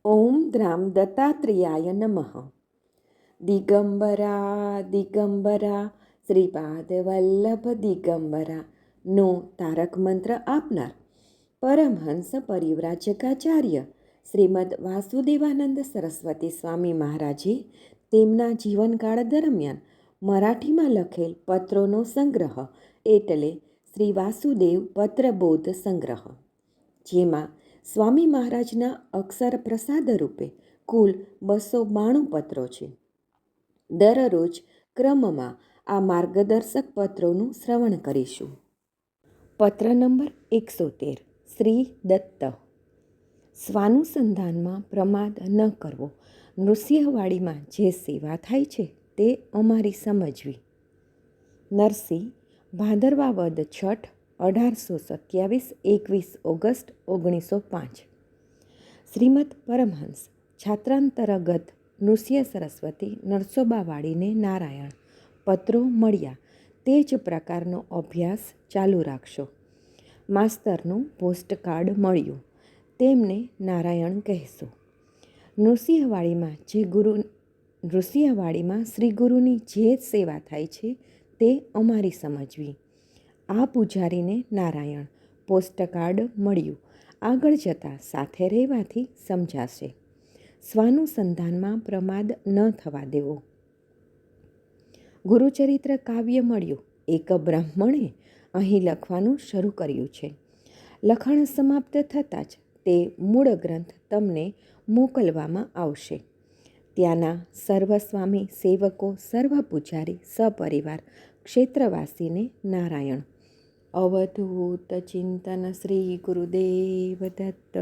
ઓમ દ્રામ દત્તાત્રેયાય નમઃ. દિગંબરા દિગંબરા શ્રીપાદ વલ્લભ દિગંબરા નો તારક મંત્ર આપનાર પરમહંસ પરિવ્રાજકાચાર્ય શ્રીમદ વાસુદેવાનંદ સરસ્વતી સ્વામી મહારાજે તેમના જીવનકાળ દરમિયાન મરાઠીમાં લખેલ પત્રોનો સંગ્રહ એટલે શ્રી વાસુદેવ પત્રબોધ સંગ્રહ, જેમાં સ્વામી મહારાજના અક્ષર પ્રસાદ રૂપે કુલ 292 પત્રો છે. દરરોજ ક્રમમાં આ માર્ગદર્શક પત્રોનું શ્રવણ કરીશું. પત્ર નંબર 113. શ્રી દત્ત. સ્વાનુસંધાનમાં પ્રમાદ ન કરવો. નૃસિંહવાડીમાં જે સેવા થાય છે તે અમારી સમજવી. નરસિંહ, ભાદરવા વદ છઠ, 1827, 21 ઓગસ્ટ 1905. શ્રીમદ પરમહંસ છાત્રાંતરગત નૃસિંહ સરસ્વતી નરસોબાવાડીને નારાયણ. પત્રો મળ્યા તે જ પ્રકારનો અભ્યાસ ચાલુ રાખશો. માસ્તરનું પોસ્ટકાર્ડ મળ્યું, તેમને નારાયણ કહેશો. નૃસિંહવાડીમાં શ્રી ગુરુની જે સેવા થાય છે તે અમારી સમજવી. આ પૂજારીને નારાયણ. પોસ્ટકાર્ડ મળ્યું. આગળ જતાં સાથે રહેવાથી સમજાશે. સ્વાનુસંધાનમાં પ્રમાદ ન થવા દેવો. ગુરુચરિત્ર કાવ્ય મળ્યું. એક બ્રાહ્મણે અહીં લખવાનું શરૂ કર્યું છે. લખાણ સમાપ્ત થતાં જ તે મૂળ ગ્રંથ તમને મોકલવામાં આવશે. ત્યાંના સર્વ સ્વામી સેવકો, સર્વ પૂજારી સપરિવાર ક્ષેત્રવાસીને નારાયણ. અવધૂત ચિંતન શ્રી ગુરુદેવ દત્ત.